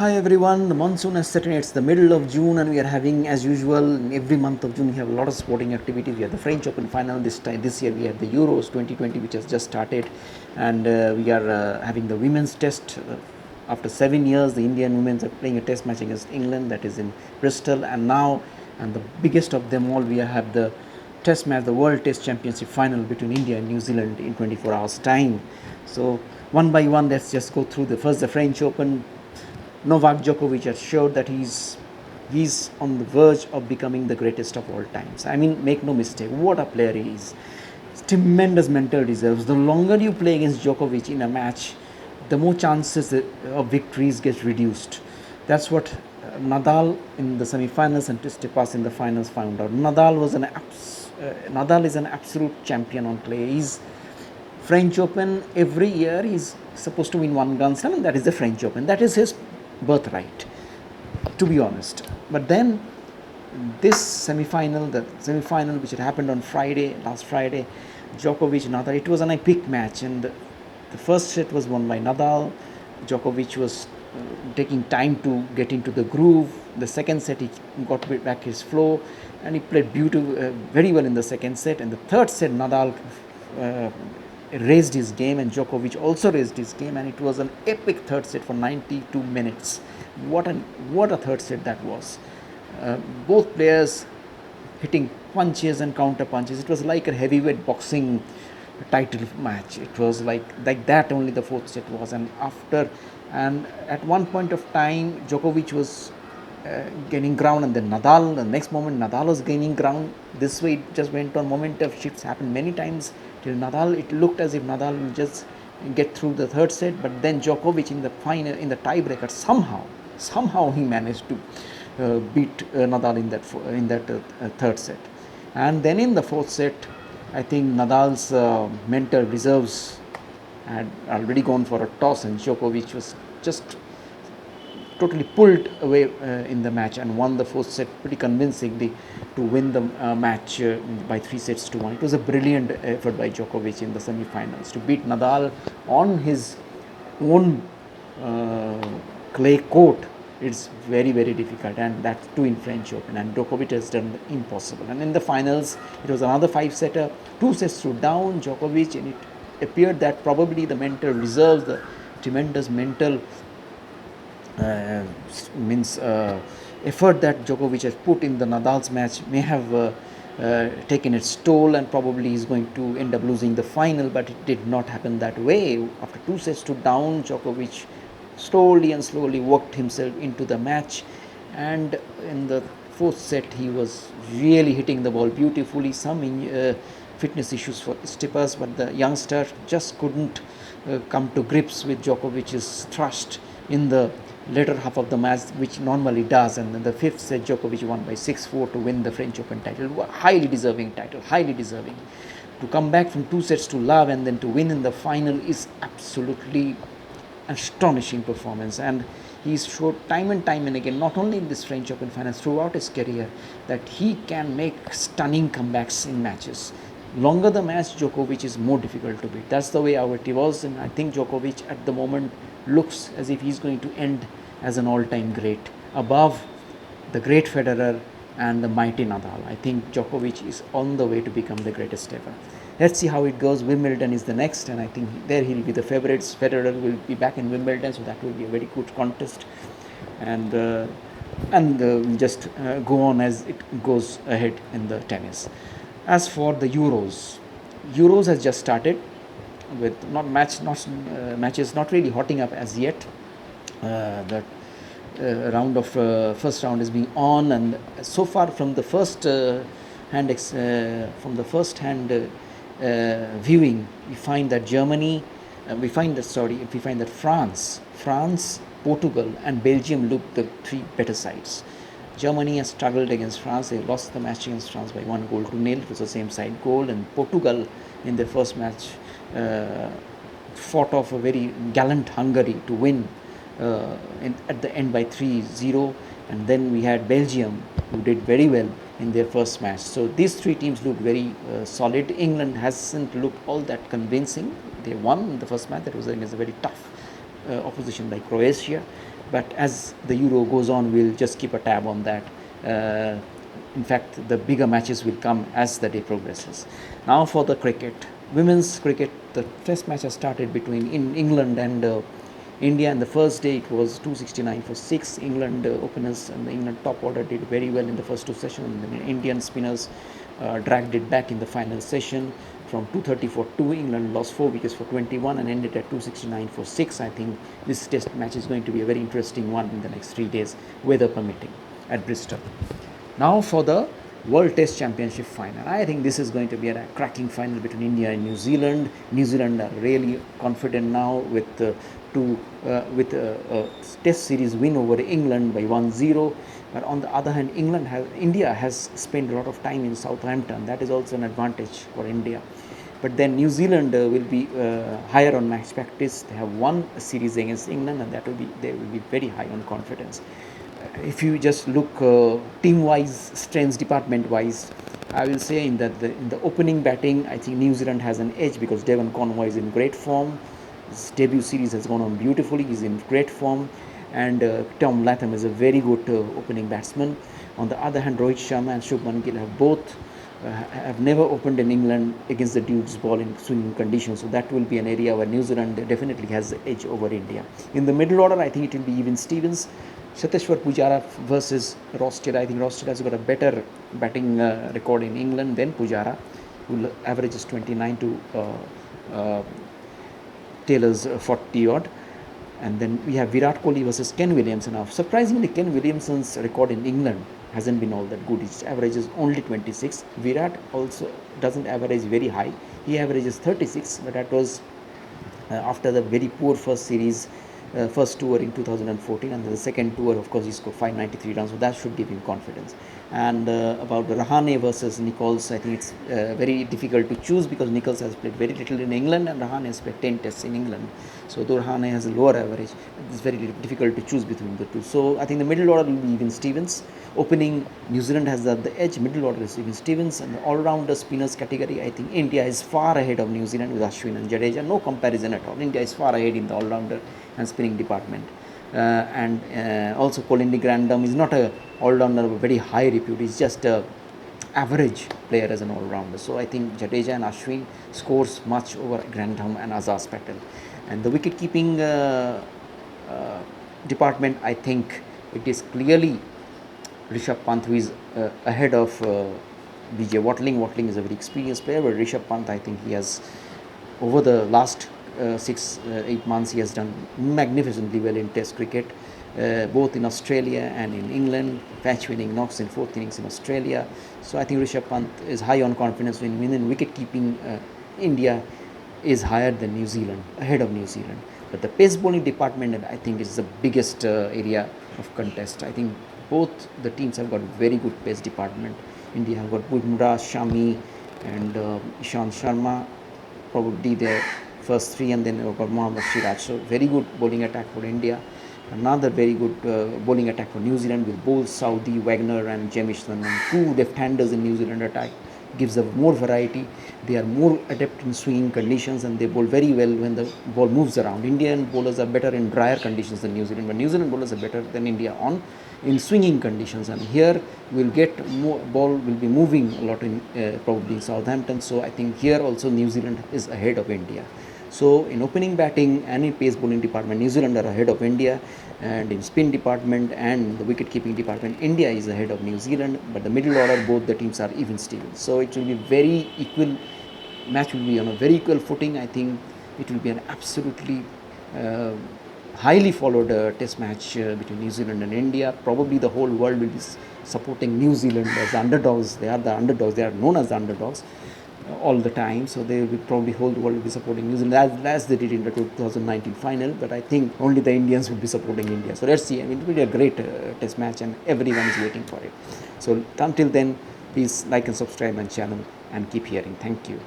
Hi everyone, the monsoon has set in. It's the middle of June, and we are having, as usual, in every month of June, we have a lot of sporting activities. We have the French Open final this year. We have the Euros 2020, which has just started, and we are having the women's test. After 7 years, the Indian women are playing a test match against England, that is in Bristol, and now, and the biggest of them all, we have the test match, the World Test Championship final between India and New Zealand in 24 hours time. So one by one, let's just go through the French Open. Novak Djokovic has showed that he's on the verge of becoming the greatest of all times. I mean, make no mistake, what a player he is. It's tremendous mental reserves. The longer you play against Djokovic in a match, the more chances of victories get reduced. That's what Nadal in the semi-finals and Tsitsipas in the finals found out. Nadal is an absolute champion on clay. He's French Open every year. He's supposed to win one Grand Slam, and that is the French Open. That is his birthright, to be honest. But then this the semi-final which had happened on last Friday, Djokovic Nadal, it was an epic match, and the first set was won by Nadal. Djokovic was taking time to get into the groove. The second set he got back his flow, and he played very well in the second set. And the third set, Nadal raised his game, and Djokovic also raised his game, and it was an epic third set for 92 minutes. What a third set that was. Both players hitting punches and counter punches. It was like a heavyweight boxing title match. It was like that only the fourth set was. And at one point of time, Djokovic was gaining ground, and then the next moment Nadal was gaining ground. This way it just went on. Momentum shifts happened many times till Nadal. It looked as if Nadal will just get through the third set, but then Djokovic in the tiebreaker, somehow he managed to beat Nadal in that third set. And then in the fourth set, I think Nadal's mental reserves had already gone for a toss, and Djokovic was just totally pulled away in the match and won the fourth set pretty convincingly to win the match by 3-1. It was a brilliant effort by Djokovic in the semi-finals to beat Nadal on his own clay court. It's very, very difficult, and that too in French Open, and Djokovic has done the impossible. And in the finals, it was another 5-setter, 2-2 down Djokovic, and it appeared that probably the mental reserves, the tremendous mental effort that Djokovic has put in the Nadal's match may have taken its toll, and probably he's going to end up losing the final, but it did not happen that way. After 2-2 down, Djokovic slowly worked himself into the match, and in the fourth set he was really hitting the ball beautifully. Some fitness issues for Tsitsipas, but the youngster just couldn't come to grips with Djokovic's thrust in the later half of the match, which normally does. And then the fifth set, Djokovic won by 6-4 to win the French Open title. Highly deserving title, highly deserving. To come back from 2-2 to love and then to win in the final is absolutely astonishing performance. And he's showed time and time and again, not only in this French Open finals, throughout his career, that he can make stunning comebacks in matches. Longer the match, Djokovic is more difficult to beat. That's the way our it was, and I think Djokovic at the moment looks as if he's going to end as an all-time great, above the great Federer and the mighty Nadal. I think Djokovic is on the way to become the greatest ever. Let's see how it goes. Wimbledon is the next, and I think there he'll be the favorites. Federer will be back in Wimbledon, so that will be a very good contest. And just go on as it goes ahead in the tennis. As for the Euros has just started with matches not really hotting up as yet. The first round is being on, and so far from the first hand viewing, we find that France, Portugal, and Belgium look the three better sides. Germany has struggled against France. They lost the match against France by 1-0. It was the same side goal. And Portugal, in their first match, fought off a very gallant Hungary to win at the end by 3-0. And then we had Belgium, who did very well in their first match. So these three teams look very solid. England hasn't looked all that convincing. They won the first match. That was against a very tough opposition like Croatia. But as the Euro goes on, we'll just keep a tab on that. In fact, the bigger matches will come as the day progresses. Now for the cricket. Women's cricket, the test match has started between England and India. And the first day it was 269 for 6. England openers and the England top order did very well in the first two sessions. And the Indian spinners dragged it back in the final session from 230 for 2. England lost 4 wickets for 21 and ended at 269 for 6. I think this test match is going to be a very interesting one in the next 3 days, weather permitting, at Bristol. Now for the World Test Championship final. I think this is going to be a cracking final between India and New Zealand. New Zealand are really confident now with a Test series win over England by 1-0. But on the other hand, India has spent a lot of time in Southampton. That is also an advantage for India. But then New Zealand will be higher on match practice. They have won a series against England, and they will be very high on confidence. If you just look team-wise, strengths department-wise, I will say in the opening batting, I think New Zealand has an edge because Devon Conway is in great form. His debut series has gone on beautifully. He's in great form, and Tom Latham is a very good opening batsman. On the other hand, Rohit Sharma and Shubman Gill have never opened in England against the Duke's ball in swinging conditions. So that will be an area where New Zealand definitely has the edge over India. In the middle order, I think it will be even Stevens, Cheteshwar Pujara versus Ross Taylor. I think Ross Taylor has got a better batting record in England than Pujara, who averages 29 to Taylor's 40 odd. And then we have Virat Kohli versus Ken Williamson. Now, surprisingly, Ken Williamson's record in England hasn't been all that good. It averages only 26. Virat also doesn't average very high. He averages 36, but that was after the very poor first tour in 2014, and the second tour, of course, he scored 593 runs, so that should give him confidence. And about Rahane versus Nichols, I think it's very difficult to choose because Nichols has played very little in England and Rahane has played 10 tests in England. So though Rahane has a lower average, it's very difficult to choose between the two. So I think the middle order will be even Stevens. Opening, New Zealand has the edge. Middle order is even Stevens. And the all-rounder spinners category, I think India is far ahead of New Zealand with Ashwin and Jadeja. No comparison at all. India is far ahead in the all-rounder and spinning department. Also Colin de Grandam is not a all-rounder of a very high repute. He's just a average player as an all-rounder. So I think Jadeja and Ashwin scores much over Grandam and Azaz Patel. And the wicket-keeping department, I think it is clearly Rishabh Pant who is ahead of BJ Watling. Watling is a very experienced player, but Rishabh Pant, I think he has, over the last 6-8 months, he has done magnificently well in Test cricket, both in Australia and in England, match-winning knocks in 4th innings in Australia. So I think Rishabh Pant is high on confidence when in wicket-keeping. India is higher than New Zealand, ahead of New Zealand. But the pace bowling department, I think, is the biggest area of contest. I think both the teams have got very good pace department. India have got Bumrah, Shami and Ishant Sharma, probably their first three, and then we've got Mohammad Siraj. So very good bowling attack for India. Another very good bowling attack for New Zealand with both Saudi, Wagner and Jamieson, and two left-handers in New Zealand attack. Gives them more variety. They are more adept in swinging conditions and they bowl very well when the ball moves around. Indian bowlers are better in drier conditions than New Zealand, but New Zealand bowlers are better than India in swinging conditions. And here we'll get more ball will be moving a lot in probably in Southampton. So I think here also New Zealand is ahead of India. So in opening batting and in pace bowling department, New Zealand are ahead of India, and in spin department and the wicket keeping department, India is ahead of New Zealand. But the middle order, both the teams are even Steven. So it will be very equal. Match will be on a very equal footing. I think it will be an absolutely highly followed test match between New Zealand and India. Probably the whole world will be supporting New Zealand as the underdogs. They are the underdogs. They are known as the underdogs all the time, so they will probably whole world will be supporting New Zealand as they did in the 2019 final. But I think only the Indians will be supporting India. So let's see. I mean, it will be a great test match, and everyone is waiting for it. So until then, please like and subscribe my channel and keep hearing. Thank you.